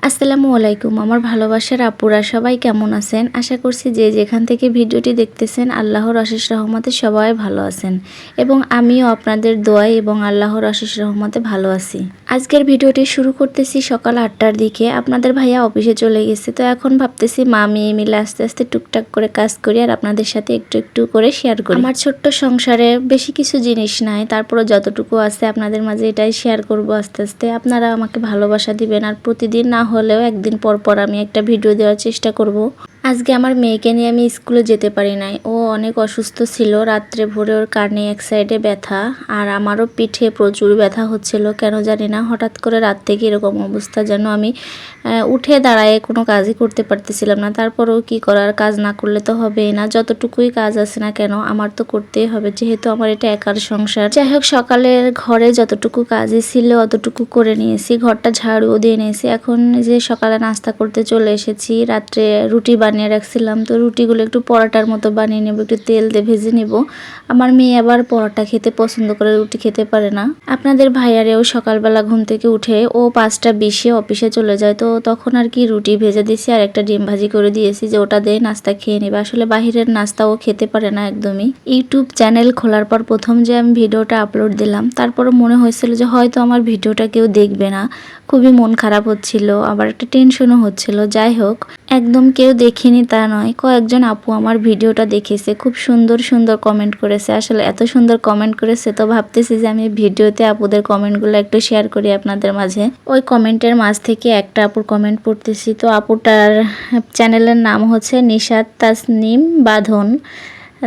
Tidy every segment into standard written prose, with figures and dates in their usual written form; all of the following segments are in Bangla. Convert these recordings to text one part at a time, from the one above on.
আসসালামু আলাইকুম আমার ভালোবাসার আপুরা সবাই কেমন আছেন। আশা করছি যে যেখান থেকে ভিডিওটি দেখতেছেন আল্লাহর অশেষ রহমতে সবাই ভালো আছেন এবং আমিও আপনাদের দোয়ায় এবং আল্লাহর অশেষ রহমতে ভালো আছি। আজকের ভিডিওটি শুরু করতেছি সকাল 8টার দিকে। আপনাদের ভাইয়া অফিসে চলে গেছে, তো এখন ভাবতেছি মা মেয়ে মিলে আস্তে আস্তে টুকটাক করে কাজ করি আর আপনাদের সাথে একটু একটু করে শেয়ার করি। আমার ছোট্ট সংসারে বেশি কিছু জিনিস নাই, তারপরে যতটুকু আছে আপনাদের মাঝে এটাই শেয়ার করব আস্তে আস্তে। আপনারা আমাকে ভালোবাসা দিবেন আর প্রতিদিন না হলেও একদিন পর পর আমি একটা ভিডিও দেওয়ার চেষ্টা করব। আজকে আমার মেয়েকে নিয়ে আমি স্কুলে যেতে পারি নাই, ও অনেক অসুস্থ ছিল। রাত্রে ভোরে ওর কানে এক সাইডে ব্যথা আর আমারও পিঠে প্রচুর ব্যথা হচ্ছিল, কেন জানি না। হঠাৎ করে রাত থেকে এরকম অবস্থা, যেন আমি উঠে দাঁড়ায় কোনো কাজই করতে পারতেছিলাম না। তারপরেও কি করার, কাজ না করলে তো হবেই না। যতটুকুই কাজ আছে না কেন আমার তো করতেই হবে, যেহেতু আমার এটা একার সংসার। যাই হোক, সকালের ঘরে যতটুকু কাজই ছিল অতটুকু করে নিয়েছি, ঘরটা ঝাড়ুও দিয়ে নিয়েছি। এখন যে সকালে নাস্তা করতে চলে এসেছি। রাত্রে রুটি বানিয়ে রাখছিলাম, তো রুটিগুলো একটু পরোটার মতো বানিয়ে নেব, একটু তেল দিয়ে ভেজে নেব। আমার মেয়ে আবার পরোটা খেতে পছন্দ করে, রুটি খেতে পারে না। আপনাদের ভাইয়ারেও সকালবেলা ঘুম থেকে উঠে ও 5টা20-এ অফিসে চলে যায়, তো তখন আর কি রুটি ভেজে দিয়েছি আর একটা ডিম ভাজি করে দিয়েছি যে ওটা দিয়ে নাস্তা খেয়ে নেবে। আসলে বাহিরের নাস্তা ও খেতে পারে না একদমই। ইউটিউব চ্যানেল খোলার পর প্রথম যে আমি ভিডিওটা আপলোড দিলাম, তারপরে মনে হয়েছিল যে হয়তো আমার ভিডিওটা কেউ দেখবে না। খুবই মন খারাপ হচ্ছিল, আবার একটা টেনশনও হচ্ছিল। যাই হোক, একদম কেউ দেখেনি তা নয়, কয়েকজন আপু আমার ভিডিওটা দেখেছে, খুব সুন্দর সুন্দর কমেন্ট করেছে। আসলে এত সুন্দর কমেন্ট করেছে, তো ভাবতেছি যে আমি ভিডিওতে আপুদের কমেন্টগুলো একটু শেয়ার করি আপনাদের মাঝে। ওই কমেন্টের মাঝ থেকে একটা আপুর কমেন্ট পড়তেছি। তো আপুটার চ্যানেলের নাম হচ্ছে নিশাত তাসনিম বাঁধন।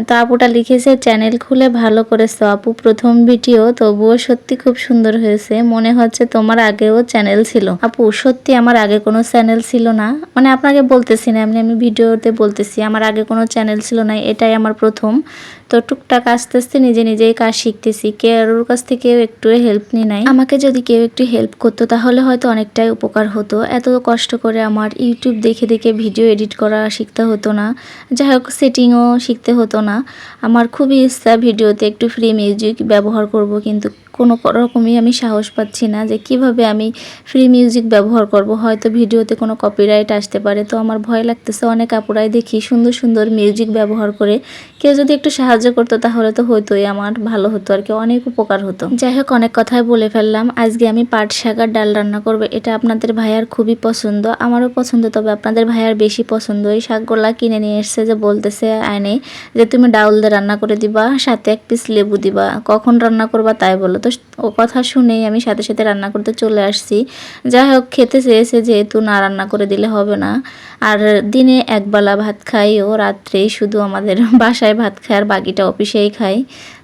তো আপুটা লিখেছে, চ্যানেল খুলে ভালো করেছো আপু, প্রথম ভিডিও তবুও সত্যি খুব সুন্দর হয়েছে, মনে হচ্ছে তোমার আগেও চ্যানেল ছিল। আপু সত্যি আমার আগে কোনো চ্যানেল ছিল না, মানে আপনাকে বলতেছি না, আমি ভিডিওতে বলতেছি আমার আগে কোনো চ্যানেল ছিল না, এটাই আমার প্রথম। তো টুকটাক আস্তে আস্তে নিজে নিজেই কাজ শিখতেছি, কারোর কাছ থেকে একটু হেল্প নিই নাই। আমাকে যদি কেউ একটু হেল্প করতো তাহলে হয়তো অনেকটাই উপকার হতো। এত কষ্ট করে আমার ইউটিউব দেখে দেখে ভিডিও এডিট করা শিখতে হতো না, যাই হোক সেটিংও শিখতে হতো না। আমার খুবই ইচ্ছা ভিডিওতে একটু ফ্রি মিউজিক ব্যবহার করব, কিন্তু কোনো রকমই আমি সাহস পাচ্ছি না যে কিভাবে আমি ফ্রি মিউজিক ব্যবহার করব। হয়তো ভিডিওতে কোনো কপিরাইট আসতে পারে, তো আমার ভয় লাগতেছে। অনেক আপুরাই দেখি সুন্দর সুন্দর মিউজিক ব্যবহার করে, কেউ যদি একটু সাহায্য করতো তাহলে তো হয়তোই আমার ভালো হতো আর কি, অনেক উপকার হতো। যাই হোক, অনেক কথাই বলে ফেললাম। আজকে আমি পাট শাক আর ডাল রান্না করবো। এটা আপনাদের ভাইয়ার খুবই পছন্দ, আমারও পছন্দ, তবে আপনাদের ভাইয়ার বেশি পছন্দ। এই শাকগুলা কিনে নিয়ে এসছে, যে বলতেছে আইনে যে তুমি ডাউল দিয়ে রান্না করে দিবা, সাথে 1 পিস লেবু দিবা, কখন রান্না করবা তাই বলো। তো ও কথা শুনেই আমি সাথে সাথে রান্না করতে চলে আসছি। যাই হোক, খেতে চেয়েছে যেহেতু, না রান্না করে দিলে হবে না। আর দিনে একবেলা ভাত খাই, ও রাত্রেই শুধু আমাদের বাসায় ভাত খায় আর বাকিটা অফিসেই খাই।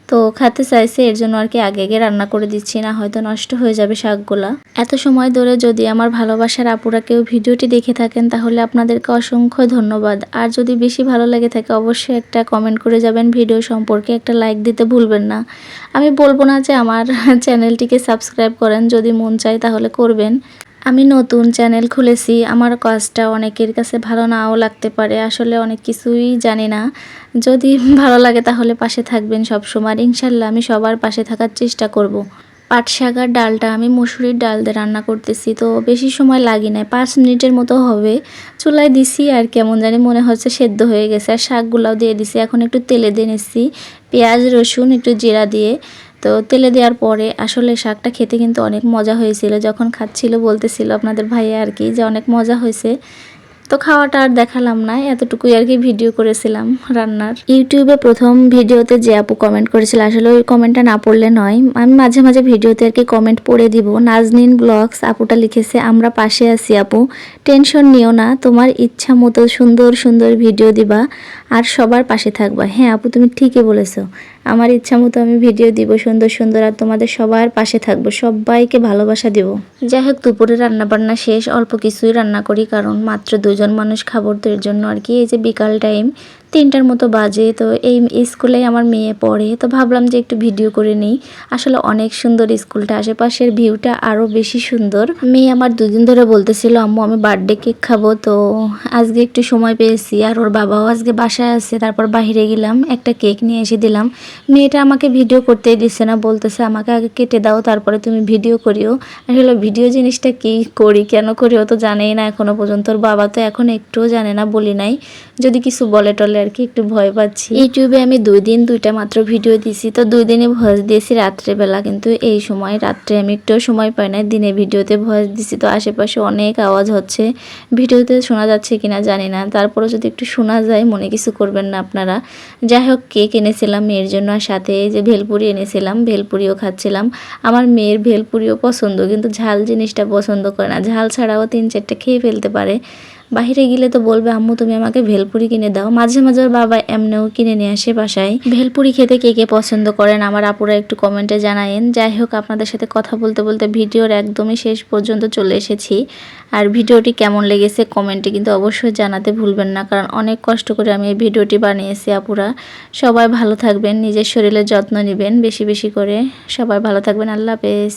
তো খেতে চাইছে, এর জন্য আর কি আগে আগে রান্না করে দিচ্ছি, না হয়তো নষ্ট হয়ে যাবে শাকগুলা। এত সময় ধরে যদি আমার ভালোবাসার আপুরা কেউ ভিডিওটি দেখে থাকেন তাহলে আপনাদেরকে অসংখ্য ধন্যবাদ। আর যদি বেশি ভালো লেগে থাকে অবশ্যই একটা কমেন্ট করে যাবেন, ভিডিও সম্পর্কে একটা লাইক দিতে ভুলবেন না। আমি বলবো না যে আমার চ্যানেলটিকে সাবস্ক্রাইব করেন, যদি মন চায় তাহলে করবেন। আমি নতুন চ্যানেল খুলেছি, আমার কাজটা অনেকের কাছে ভালো নাও লাগতে পারে, আসলে অনেক কিছুই জানি না। যদি ভালো লাগে তাহলে পাশে থাকবেন সব সময়, ইনশাল্লাহ আমি সবার পাশে থাকার চেষ্টা করব। পাট শাক আর ডালটা আমি মসুরির ডাল দিয়ে রান্না করতেছি, তো বেশি সময় লাগে না, 5 মিনিটের মতো হবে। চুলায় দিছি আর কেমন জানি মনে হচ্ছে সেদ্ধ হয়ে গেছে, আর শাকগুলাও দিয়ে দিছি। এখন একটু তেলে দিয়ে নিচ্ছি, পেঁয়াজ রসুন একটু জিরা দিয়ে। তো তেলে দেওয়ার পরে আসলে শাকটা খেতে কিন্তু অনেক মজা হয়েছিল, যখন খাচ্ছিল বলতেছিল আপনাদের ভাইয়া আর কি যে অনেক মজা হয়েছে। তো খাওয়াটা আর দেখালাম না, এতটুকুই আর কি ভিডিও করেছিলাম রান্নার। ইউটিউবে প্রথম ভিডিওতে যে আপু কমেন্ট করেছিল, আসলে ওই কমেন্টটা না পড়লে নয়, আমি মাঝে মাঝে ভিডিওতে আর কি কমেন্ট পড়ে দিব। নাজনীন ব্লগস আপুটা লিখেছে, আমরা পাশে আছি আপু, টেনশন নিও না, তোমার ইচ্ছা মতো সুন্দর সুন্দর ভিডিও দিবা আর সবার পাশে থাকবা। হ্যাঁ আপু, তুমি ঠিকই বলেছো, আমার ইচ্ছা মতো আমি ভিডিও দিব সুন্দর সুন্দর, আর তোমাদের সবার পাশে থাকবো, সবাইকে ভালোবাসা দিব। যাই হোক, দুপুরে রান্না বান্না শেষ, অল্প কিছুই রান্না করি কারণ মাত্র 2জন মানুষ খাবার, তো এর জন্য আর কি। এই যে বিকাল টাইম, 3টার মতো বাজে। তো এই স্কুলে আমার মেয়ে পড়ে, তো ভাবলাম যে একটু ভিডিও করে নিই। আসলে অনেক সুন্দর স্কুলটা, আশেপাশের ভিউটা আরও বেশি সুন্দর। মেয়ে আমার 2 দিন ধরে বলতেছিল আম্মু আমি বার্থডে কেক খাবো, তো আজকে একটু সময় পেয়েছি। আর ওর বাবাও আজকে বাসায় আছে, তারপর বাইরে গেলাম, একটা কেক নিয়ে এসে দিলাম। মেয়েটা আমাকে ভিডিও করতেই দিচ্ছে না, বলতেছে আমাকে আগে কেটে দাও তারপরে তুমি ভিডিও করিও। আসলে ভিডিও জিনিসটা কি করি কেন করি ও তো জানেই না এখনো পর্যন্ত। ওর বাবা তো এখন একটুও জানে না, বলি নাই, যদি কিছু বলে টলে আর কি একটু ভয় পাচ্ছি। ইউটিউবে আমি 2 দিন 2টা মাত্র ভিডিও দিছি, তো 2 দিনে ভয়েস দিয়েছি রাত্রেবেলা, কিন্তু এই সময় রাত্রে আমি একটু সময় পাই না, দিনে ভিডিওতে ভয়েস দিছি। তো আশেপাশে অনেক আওয়াজ হচ্ছে, ভিডিওতে শোনা যাচ্ছে কিনা জানি না, তারপরে যদি একটু শোনা যায় মনে কিছু করবেন না আপনারা। যাই হোক, কেক এনেছিলাম মেয়ের জন্য, আর সাথে এই যে ভেলপুরি এনেছিলাম, ভেলপুরিও খাচ্ছিলাম। আমার মেয়ের ভেলপুরিও পছন্দ, কিন্তু ঝাল জিনিসটা পছন্দ করে না, ঝাল ছাড়াও 3-4টা খেয়ে ফেলতে পারে। বাহিরে গেলে তো বলবে আম্মু তুমি আমাকে ভেলপুরি কিনে দাও। মাঝে মাঝে ওর বাবা এমনিও কিনে নিয়ে আসে বাসায়। ভেলপুরি খেতে কে কে পছন্দ করেন আমার আপুরা একটু কমেন্টে জানায়েন। যাই হোক, আপনাদের সাথে কথা বলতে বলতে ভিডিওর একদমই শেষ পর্যন্ত চলে এসেছি। আর ভিডিওটি কেমন লেগেছে কমেন্টে কিন্তু অবশ্যই জানাতে ভুলবেন না, কারণ অনেক কষ্ট করে আমি এই ভিডিওটি বানিয়েছি আপুরা। সবাই ভালো থাকবেন, নিজের শরীরের যত্ন নেবেন বেশি বেশি করে। সবাই ভালো থাকবেন, আল্লাহ হাফেজ।